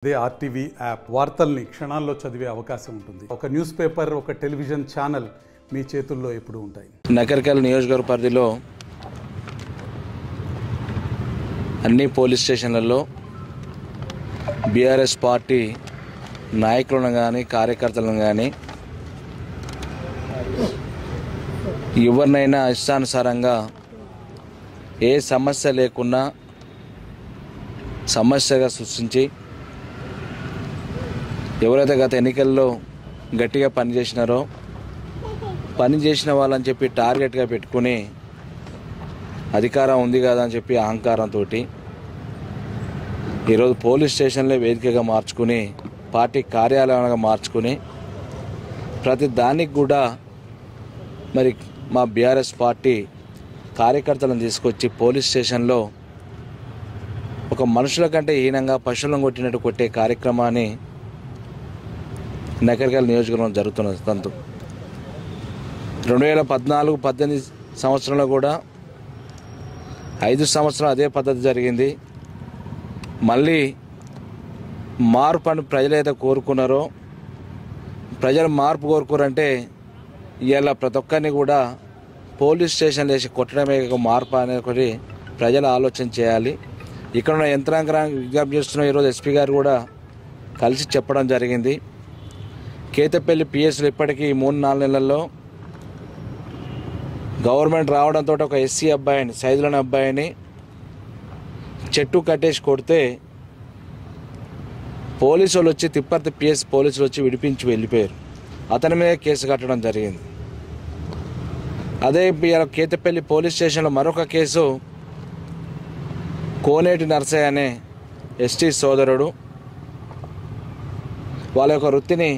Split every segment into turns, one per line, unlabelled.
అదే RTV app వార్తల్ని క్షణాల్లో చదివే అవకాశం ఉంటుంది. ఒక న్యూస్ పేపర్, ఒక టెలివిజన్ ఛానల్ మీ చేతుల్లో ఎప్పుడూ ఉంటాయి.
నకరికల్ నియోజకవర్గ పరిధిలో అన్ని పోలీస్ స్టేషన్లలో బీఆర్ఎస్ పార్టీ నాయకులను కానీ కార్యకర్తలను కానీ ఎవరినైనా ఇష్టానుసారంగా ఏ సమస్య లేకున్నా సమస్యగా సృష్టించి ఎవరైతే గత ఎన్నికల్లో గట్టిగా పనిచేసినారో పనిచేసిన వాళ్ళని చెప్పి టార్గెట్గా పెట్టుకుని అధికారం ఉంది కదా అని చెప్పి అహంకారంతో ఈరోజు పోలీస్ స్టేషన్లే వేదికగా మార్చుకుని పార్టీ కార్యాలయంగా మార్చుకుని ప్రతి దానికి కూడా మరి మా బీఆర్ఎస్ పార్టీ కార్యకర్తలను తీసుకొచ్చి పోలీస్ స్టేషన్లో ఒక మనుషుల కంటే హీనంగా పశువులను కొట్టినట్టు కొట్టే కార్యక్రమాన్ని నకరికల్ నియోజకవర్గంలో జరుగుతున్న తంతు 2014-18 సంవత్సరంలో కూడా 5 సంవత్సరాలు అదే పద్ధతి జరిగింది. మళ్ళీ మార్పు అని ప్రజలైతే కోరుకున్నారో ప్రజలు మార్పు కోరుకోరంటే ఇవాళ ప్రతి ఒక్కరిని కూడా పోలీస్ స్టేషన్లు వేసి కొట్టడమే మార్పు అనేది ప్రజలు ఆలోచన చేయాలి. ఇక్కడ ఉన్న యంత్రాంగాన్ని విజ్ఞప్తి చేస్తున్న ఈరోజు ఎస్పీ గారు కూడా కలిసి చెప్పడం జరిగింది. కేతపల్లి పిఎస్లు ఇప్పటికీ 3-4 నెలల్లో గవర్నమెంట్ రావడంతో ఒక ఎస్సీ అబ్బాయిని సైజులోని అబ్బాయిని చెట్టు కట్టేసి కొడితే పోలీసు వాళ్ళు వచ్చి తిప్పర్తి పిఎస్ పోలీసులు వచ్చి విడిపించి వెళ్ళిపోయారు. అతని మీద కేసు కట్టడం జరిగింది. అదే కేతపల్లి పోలీస్ స్టేషన్లో మరొక కేసు కోనేటి నర్సయ్య అనే ఎస్టీ సోదరుడు వాళ్ళ యొక్క వృత్తిని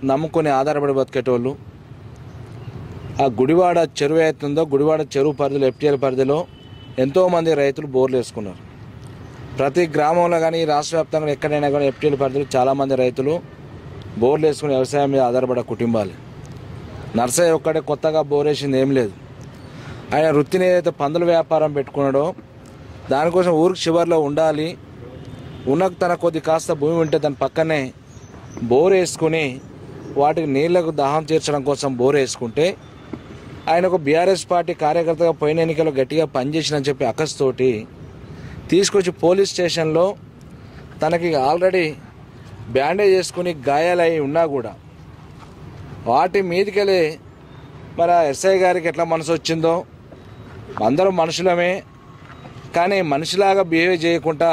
నమ్ముకొని ఆధారపడి బతికేటోళ్ళు ఆ గుడివాడ చెరువు అవుతుందో గుడివాడ చెరువు పరిధిలో ఎఫ్టీఎల్ పరిధిలో ఎంతోమంది రైతులు బోర్లు వేసుకున్నారు. ప్రతి గ్రామంలో కానీ రాష్ట్ర వ్యాప్తంగా ఎక్కడైనా కానీ ఎఫ్టీఎల్ పరిధిలో చాలామంది రైతులు బోర్లు వేసుకుని వ్యవసాయం మీద ఆధారపడే కుటుంబాలు. నర్సయ్య ఒక్కడే కొత్తగా బోర్ వేసింది ఏం లేదు. ఆయన వృత్తిని ఏదైతే పందుల వ్యాపారం పెట్టుకున్నాడో దానికోసం ఊరికి చివరిలో ఉండాలి, తన కొద్ది కాస్త భూమి ఉంటే దాని పక్కనే బోర్ వేసుకుని వాటికి నీళ్లకు దాహం తీర్చడం కోసం బోర్ వేసుకుంటే ఆయన ఒక బీఆర్ఎస్ పార్టీ కార్యకర్తగా పోయిన ఎన్నికల్లో గట్టిగా పనిచేసినని చెప్పి అకస్తోటి తీసుకొచ్చి పోలీస్ స్టేషన్లో తనకి ఆల్రెడీ బ్యాండేజ్ చేసుకుని గాయాలై ఉన్నా కూడా వాటి మీదకెళ్ళి మరి ఎస్ఐ గారికి ఎట్లా మనసు వచ్చిందో, అందరూ మనుషులమే కానీ మనిషిలాగా బిహేవ్ చేయకుండా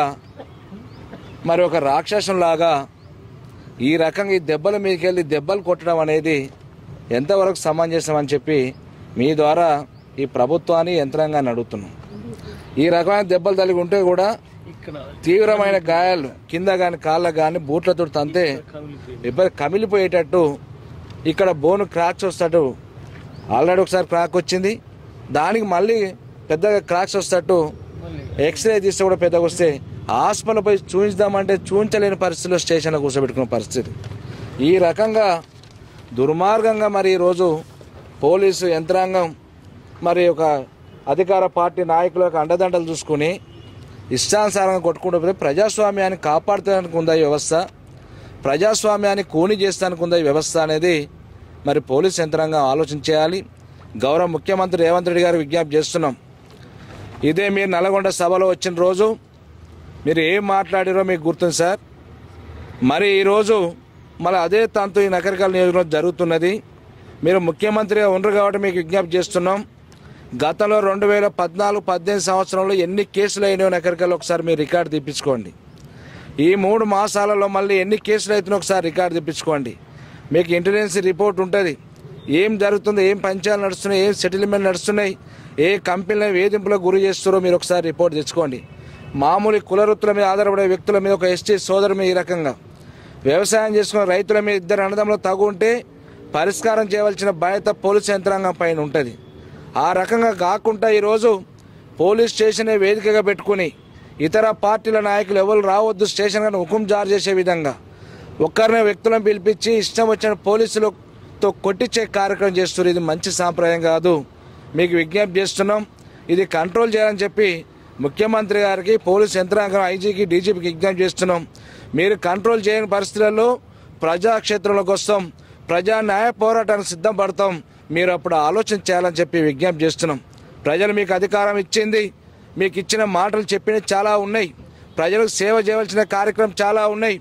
మరి ఒక రాక్షసులాగా ఈ రకంగా ఈ దెబ్బల మీదకి వెళ్ళి దెబ్బలు కొట్టడం అనేది ఎంతవరకు సమంజసం అని చెప్పి మీ ద్వారా ఈ ప్రభుత్వాన్ని యంత్రాంగాన్ని అడుగుతున్నాం. ఈ రకమైన దెబ్బలు తగిలి ఉంటే కూడా తీవ్రమైన గాయాలు కింద కానీ కాళ్ళకు కానీ బూట్లతో తంతే ఇబ్బంది కమిలిపోయేటట్టు ఇక్కడ బోను క్రాక్స్ వస్తట్టు ఆల్రెడీ ఒకసారి క్రాక్ వచ్చింది, దానికి మళ్ళీ పెద్దగా క్రాక్స్ వస్తట్టు ఎక్స్రే తీస్తే కూడా పెద్దగా వస్తే హాస్పిటల్ పోయి చూపించుదామంటే చూపించలేని పరిస్థితిలో స్టేషన్లో కూర్చోబెట్టుకున్న పరిస్థితి. ఈ రకంగా దుర్మార్గంగా మరి ఈరోజు పోలీసు యంత్రాంగం మరి ఒక అధికార పార్టీ నాయకుల యొక్క అండదండలు చూసుకుని ఇష్టానుసారంగా కొట్టుకుంటూ ప్రజాస్వామ్యాన్ని కాపాడుతానికి ఉందా ఈ వ్యవస్థ, ప్రజాస్వామ్యాన్ని కూని చేస్తానికి ఉందా ఈ వ్యవస్థ అనేది మరి పోలీస్ యంత్రాంగం ఆలోచించేయాలి. గౌరవ ముఖ్యమంత్రి రేవంత్ రెడ్డి గారు విజ్ఞప్తి చేస్తున్నాం, ఇదే మీరు నల్గొండ సభలో వచ్చిన రోజు మీరు ఏం మాట్లాడారో మీకు గుర్తుంది సార్. మరి ఈరోజు మళ్ళీ అదే తంతు ఈ నకరికల్ నియోజకవర్గంలో జరుగుతున్నది. మీరు ముఖ్యమంత్రిగా ఉండరు కాబట్టి మీకు విజ్ఞప్తి చేస్తున్నాం, గతంలో 2014-18 సంవత్సరంలో ఎన్ని కేసులు అయినాయో నకరికల్లో ఒకసారి మీరు రికార్డు తెప్పించుకోండి. ఈ 3 మాసాలలో మళ్ళీ ఎన్ని కేసులు అవుతున్నాయో ఒకసారి రికార్డు తెప్పించుకోండి. మీకు ఇంటెలిజెన్స్ రిపోర్ట్ ఉంటుంది, ఏం జరుగుతుందో, ఏం పంచాలు నడుస్తున్నాయి, ఏం సెటిల్మెంట్ నడుస్తున్నాయి, ఏ కంపెనీలను వేధింపులకు గురి చేస్తారో మీరు ఒకసారి రిపోర్ట్ తెచ్చుకోండి. మామూలు కులవృత్తుల మీద ఆధారపడే వ్యక్తుల మీద ఒక ఎస్టీ సోదరు మీద ఈ రకంగా వ్యవసాయం చేసుకున్న రైతుల మీద 2 అన్నదమ్ములు తగు ఉంటే పరిష్కారం చేయవలసిన బాధ్యత పోలీసు యంత్రాంగం పైన ఉంటుంది. ఆ రకంగా కాకుండా ఈరోజు పోలీస్ స్టేషనే వేదికగా పెట్టుకుని ఇతర పార్టీల నాయకులు ఎవరు రావద్దు స్టేషన్ కానీ హుకుం జారీ చేసే విధంగా ఒక్కరినే వ్యక్తులను పిలిపించి ఇష్టం వచ్చిన పోలీసులతో కొట్టించే కార్యక్రమం చేస్తున్నారు. ఇది మంచి సాంప్రదాయం కాదు. మీకు విజ్ఞప్తి చేస్తున్నాం, ఇది కంట్రోల్ చేయాలని చెప్పి ముఖ్యమంత్రి గారికి, పోలీస్ యంత్రాంగం, ఐజీకి, డీజీపీకి విజ్ఞప్తి చేస్తున్నాం. మీరు కంట్రోల్ చేయని పరిస్థితులలో ప్రజాక్షేత్రంలోకి వస్తాం, ప్రజా న్యాయ పోరాటానికి సిద్ధం పడతాం. మీరు అప్పుడు ఆలోచన చేయాలని చెప్పి విజ్ఞప్తి చేస్తున్నాం. ప్రజలు మీకు అధికారం ఇచ్చింది, మీకు ఇచ్చిన మాటలు చెప్పినవి చాలా ఉన్నాయి. ప్రజలకు సేవ చేయవలసిన కార్యక్రమం చాలా ఉన్నాయి.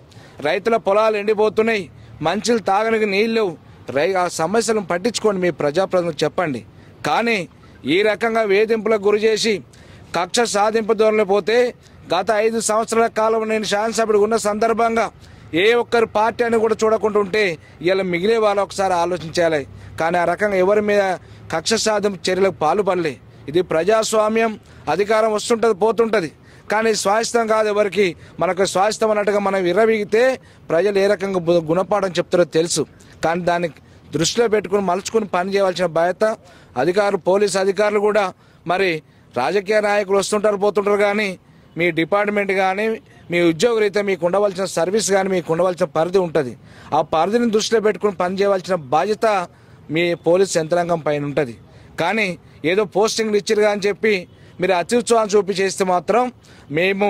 రైతుల పొలాలు ఎండిపోతున్నాయి, మంచిలు తాగడానికి నీళ్లు, ఆ సమస్యలను పట్టించుకోండి, మీ ప్రజాప్రతినిధులకు చెప్పండి. కానీ ఈ రకంగా వేధింపులకు గురి చేసి కక్ష సాధింపు ధోరణిలో పోతే గత 5 సంవత్సరాల కాలం నేను శాసనసభ్యుడు ఉన్న సందర్భంగా ఏ ఒక్కరి పార్టీ అని కూడా చూడకుండా ఉంటే ఇలా మిగిలే వాళ్ళు ఒకసారి ఆలోచించాలి. కానీ ఆ రకంగా ఎవరి మీద కక్ష సాధింపు చర్యలకు పాల్పడలే. ఇది ప్రజాస్వామ్యం, అధికారం వస్తుంటుంది పోతుంటుంది, కానీ స్వాస్థ్యం కాదు ఎవరికి. మనకు స్వాస్థ్యం అన్నట్టుగా మనం విర్రవీగితే ప్రజలు ఏ రకంగా గుణపాఠం చెప్తారో తెలుసు. కానీ దాన్ని దృష్టిలో పెట్టుకుని మలుచుకుని పని చేయవలసిన బాధ్యత అధికారులు, పోలీసు అధికారులు కూడా. మరి రాజకీయ నాయకులు వస్తుంటారు పోతుంటారు, కానీ మీ డిపార్ట్మెంట్ కానీ మీ ఉద్యోగరీత్యా మీకు ఉండవలసిన సర్వీస్ కానీ మీకు ఉండవలసిన పరిధి ఉంటుంది. ఆ పరిధిని దృష్టిలో పెట్టుకుని పనిచేయవలసిన బాధ్యత మీ పోలీస్ యంత్రాంగం పైన ఉంటుంది. కానీ ఏదో పోస్టింగ్లు ఇచ్చారు అని చెప్పి మీరు అత్యుత్సాహం చూపి చేస్తే మాత్రం మేము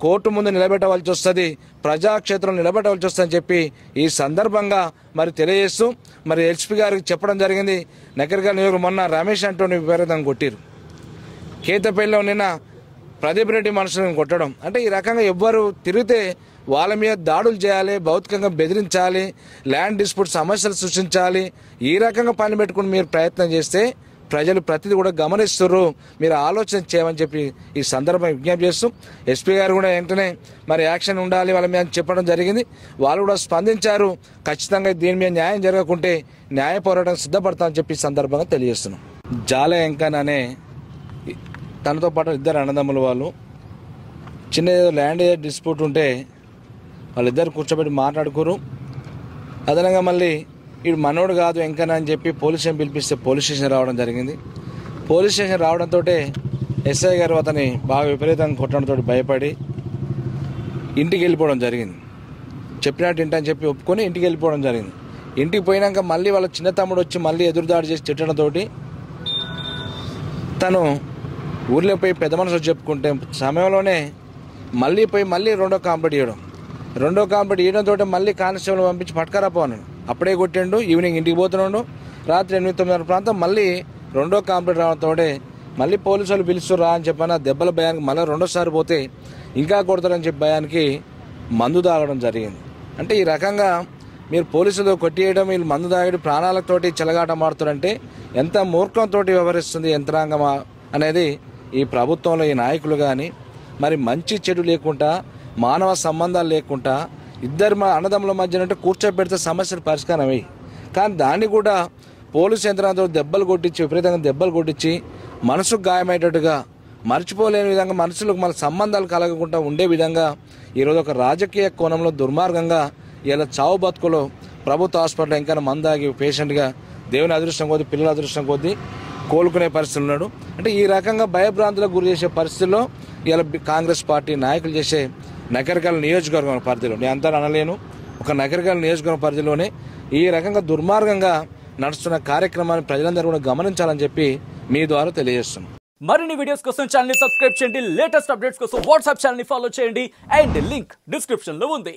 కోర్టు ముందు నిలబెట్టవలసి వస్తుంది, ప్రజాక్షేత్రంలో నిలబెట్టవలసి వస్తుందని చెప్పి ఈ సందర్భంగా మరి తెలియజేస్తూ మరి ఎస్పీ గారికి చెప్పడం జరిగింది. నకరికల్ నియోజకవర్గం మొన్న రమేష్ అంటోని విపరీతంగా కొట్టిరు. కేతపల్లిలో నిన్న ప్రదీప్ రెడ్డి మనుషులను కొట్టడం అంటే ఈ రకంగా ఎవ్వరు తిరిగితే వాళ్ళ మీద దాడులు చేయాలి, భౌతికంగా బెదిరించాలి, ల్యాండ్ డిస్ప్యూట్ సమస్యలు సృష్టించాలి. ఈ రకంగా పని పెట్టుకుని మీరు ప్రయత్నం చేస్తే ప్రజలు ప్రతిదీ కూడా గమనిస్తున్నారు. మీరు ఆలోచన చేయమని చెప్పి ఈ సందర్భం విజ్ఞప్తి చేస్తూ ఎస్పీ గారు కూడా వెంటనే మరి యాక్షన్ ఉండాలి వాళ్ళ మీద చెప్పడం జరిగింది. వాళ్ళు కూడా స్పందించారు. ఖచ్చితంగా దీని మీద న్యాయం జరగకుంటే న్యాయ పోరాటం సిద్ధపడతామని చెప్పి ఈ సందర్భంగా తెలియజేస్తున్నాం. జాలే ఎంకన్ అనే తనతో పాటు 2 అన్నదమ్ములు వాళ్ళు చిన్న ఏదో ల్యాండ్ డిస్ప్యూట్ ఉంటే వాళ్ళిద్దరు కూర్చోబెట్టి మాట్లాడుకోరు. అదనంగా మళ్ళీ వీడు మనోడు కాదు ఎంకన్నా అని చెప్పి పోలీస్ స్టేషన్ పిలిపిస్తే పోలీస్ స్టేషన్ రావడం జరిగింది. పోలీస్ స్టేషన్ రావడంతో ఎస్ఐ గారు అతని బాగా విపరీతంగా కొట్టడంతో భయపడి ఇంటికి వెళ్ళిపోవడం జరిగింది. చెప్పినట్టు ఇంటని చెప్పి ఒప్పుకొని ఇంటికి వెళ్ళిపోవడం జరిగింది. ఇంటికి పోయినాక మళ్ళీ వాళ్ళ చిన్న తమ్ముడు వచ్చి మళ్ళీ ఎదురుదాడి చేసి తిట్టడంతో తను ఊర్లో పోయి పెద్ద మనుషులు చెప్పుకుంటే సమయంలోనే మళ్ళీ పోయి మళ్ళీ రెండో కాంప్లీట్ ఇవ్వడంతో మళ్ళీ కానిస్టేబుల్ పంపించి పట్టుకరాపోన్నాడు. అప్పుడే కొట్టిండు. ఈవినింగ్ ఇంటికి పోతున్నాడు. రాత్రి 8-9 ప్రాంతం మళ్ళీ రెండో కాంప్లీట్ రావడంతో మళ్ళీ పోలీసు వాళ్ళు పిలుస్తారు రా అని చెప్పిన దెబ్బల భయానికి మళ్ళీ రెండోసారి పోతే ఇంకా కొడతారని చెప్పి భయానికి మందు తాగడం జరిగింది. అంటే ఈ రకంగా మీరు పోలీసులు కొట్టియడం, వీళ్ళు మందు తాగడం, ప్రాణాలతోటి చెలగాటం ఆడుతారంటే ఎంత మూర్ఖంతో వ్యవహరిస్తుంది యంత్రాంగం అనేది ఈ ప్రభుత్వంలో ఈ నాయకులు కానీ మరి మంచి చెడు లేకుండా, మానవ సంబంధాలు లేకుండా ఇద్దరు అన్నదమ్ముల మధ్యన కూర్చోబెడితే సమస్యలు పరిష్కారం అయ్యి, కానీ దాన్ని కూడా పోలీసు యంత్రాంగంతో విపరీతంగా దెబ్బలు కొట్టించి మనసుకు గాయమయ్యేటట్టుగా మర్చిపోలేని విధంగా మనసులకు మన సంబంధాలు కలగకుండా ఉండే విధంగా ఈరోజు ఒక రాజకీయ కోణంలో దుర్మార్గంగా ఇలా చావు బతుకులో ప్రభుత్వ హాస్పిటల్ ఇంకా మందాగి పేషెంట్గా దేవుని అదృష్టం కొద్దీ పిల్లల అదృష్టం కొద్దీ కోలుకునే పరిస్థితులు ఉన్నాడు. అంటే ఈ రకంగా భయభ్రాంతులకు గురి చేసే పరిస్థితుల్లో ఇలా కాంగ్రెస్ పార్టీ నాయకులు చేసే నకరికల్ నియోజకవర్గం పరిధిలో, నేను అంతా అనలేను, ఒక నకరికల్ నియోజకవర్గం పరిధిలోనే ఈ రకంగా దుర్మార్గంగా నడుస్తున్న కార్యక్రమాన్ని ప్రజలందరూ కూడా గమనించాలని చెప్పి మీ ద్వారా తెలియజేస్తున్నాం.
మరిన్ని వీడియోస్ కోసం ఛానల్ ని సబ్స్క్రైబ్ చేయండి, లేటెస్ట్ అప్డేట్స్ కోసం వాట్సాప్ ఛానల్ ని ఫాలో చేయండి అండ్ లింక్ డిస్క్రిప్షన్ లో ఉంది.